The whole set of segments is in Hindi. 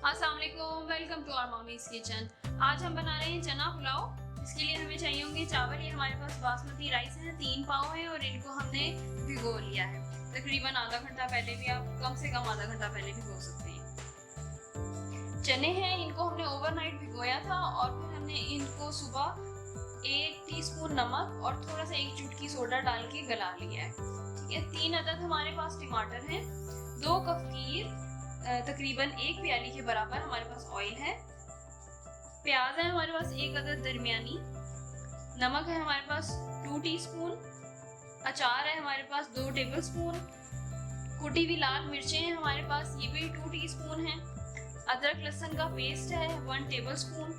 अस्सलाम वालेकुम, welcome to our mummy's kitchen. आज हम बना रहे हैं चना पुलाव। इसके लिए हमें चाहिए होंगे चावल। ये हमारे पास बासमती राइस है, 3 पाव है और इनको हमने भिगो लिया है। तकरीबन आधा घंटा पहले भी, आप कम से कम आधा घंटा पहले भिगो सकते हैं। चने हैं, इनको हमने ओवरनाइट भिगोया था और फिर हमने इनको सुबह 1 टीस्पून नमक और थोड़ा सा 1 चुटकी सोडा डाल के गला लिया है। ठीक है, 3 अदद हमारे पास टमाटर हैं, 2 कप खीर, तकरीबन 1 प्याली के बराबर हमारे पास ऑयल है। प्याज है हमारे पास 1 अदद दरमियानी। नमक है हमारे पास 2 टीस्पून। अचार है हमारे पास 2 टेबलस्पून। कुटी हुई लाल मिर्चें हैं हमारे पास, ये भी 2 टीस्पून है। अदरक लहसुन का पेस्ट है 1 टेबलस्पून।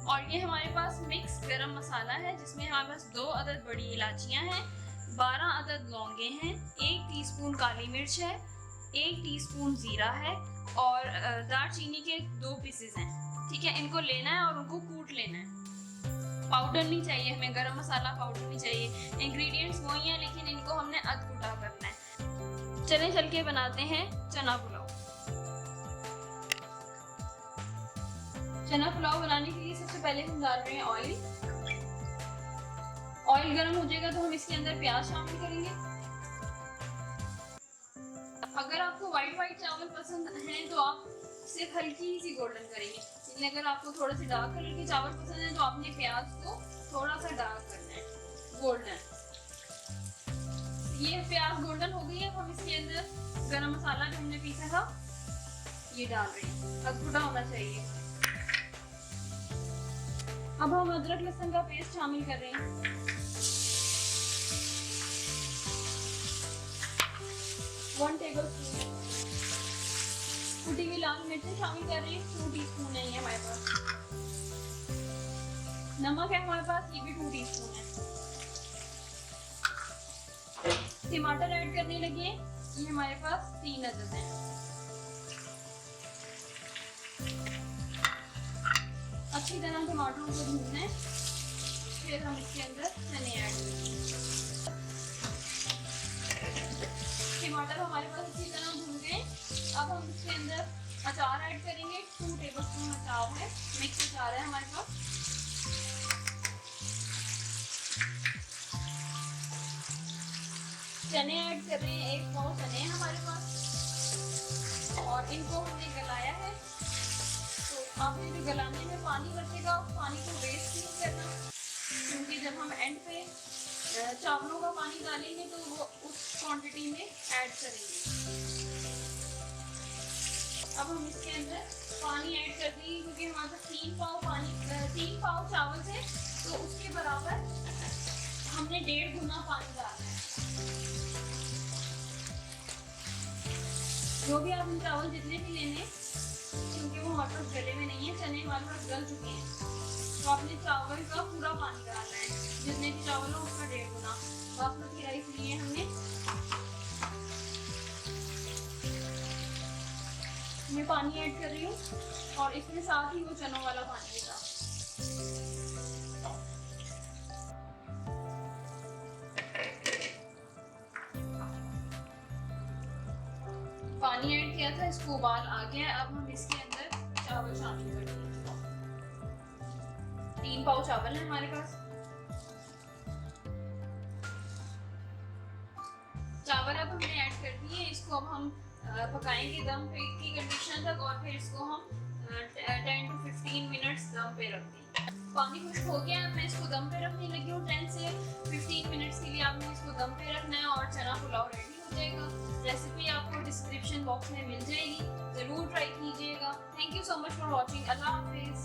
और ये हमारे पास मिक्स गरम मसाला है जिसमें हमारे पास 2 अदद बड़ी इलायचियाँ हैं, 12 अदद लौंगे हैं, 1 टीस्पून काली मिर्च है, 1 टीस्पून जीरा है और दालचीनी के 2 पीसेस हैं। ठीक है, इनको लेना है और उनको कूट लेना है। पाउडर नहीं चाहिए हमें, गरम मसाला पाउडर नहीं चाहिए। इंग्रेडिएंट्स वही हैं लेकिन इनको हमने अधकुटा करना है। चलें चल के बनाते हैं चना पुलाव। चना पुलाव बनाने के लिए सबसे पहले हम डाल रहे हैं ऑयल। ऑयल गर्म हो जाएगा तो हम इसके अंदर प्याज शामिल करेंगे। अगर आपको वाइट चावल पसंद हैं तो आप सिर्फ हल्की सी गोल्डन करेंगे, लेकिन अगर आपको थोड़े से डार्क कलर के चावल पसंद है तो आपने प्याज को थोड़ा सा डार्क करना है, गोल्डन। ये प्याज गोल्डन हो गई है, अब हम इसके अंदर गरम मसाला जो हमने पीसा था ये डाल रहे हैं, अधकुटा होना चाहिए। अब हम अदरक लहसुन का पेस्ट शामिल कर रहे हैं, 1 टेबलस्पून। कुटी हुई लाल मिर्चें शामिल कर रहे हैं, 2 टीस्पून है ये हमारे पास। नमक है हमारे पास, ये भी 2 टीस्पून है। टमाटर ऐड करने लगे, ये हमारे पास 3 अदद हैं। अच्छी तरह टमाटरों को भूनना है, फिर हम इसके अंदर चने ऐड करेंगे। टमाटर हमारे पास अच्छी तरह भून गए। अब हम इसके अंदर अचार ऐड करेंगे, 2 टेबलस्पून अचार है, मिक्स अचार है हमारे पास। चने ऐड कर रहे हैं, 1 पाव चने हैं हमारे पास और इनको हमने गलाया है। तो आपने जो गलाने में पानी बचेगा उस पानी को वेस्ट नहीं करना, क्योंकि जब हम एंड पे चावलों का पानी डालेंगे तो वो उस क्वांटिटी में ऐड करेंगे। अब हम इसके अंदर पानी ऐड कर देंगे, क्योंकि हमारे पास 3 पाव चावल थे तो उसके बराबर हमने 1.5 गुना पानी डालना है। जो भी आप चावल जितने भी लेने, क्योंकि वो हमारे पास गले में नहीं है, चने हमारे पास गल चुके हैं, तो आपने चावल का पूरा पानी डालना है, जितने भी चावल हो उसका 1.5 गुना। बासमती राइस लिए हमने, मैं पानी ऐड कर रही हूँ और इसमें साथ ही वो चनों वाला पानी भी था। पानी ऐड किया था, इसको उबाल आ गया। अब हम इसके अंदर चावल शामिल कर देंगे। 3 पाव चावल है हमारे पास। चावल अब हमने ऐड कर दिए, इसको अब हम पकाएंगे दम पे की कंडीशन तक और फिर इसको हम 10 to 15 मिनट्स दम पे रख देंगे। पानी खुश्क हो गया, मैं इसको दम पे रखने लगी हूँ। 10 से 15 मिनट्स के लिए आपने इसको दम पे रखना है और चना पुलाव रेडी हो जाएगा। रेसिपी आपको डिस्क्रिप्शन बॉक्स में मिल जाएगी, जरूर ट्राई कीजिएगा। Thank you so much for watching. Allah Hafiz.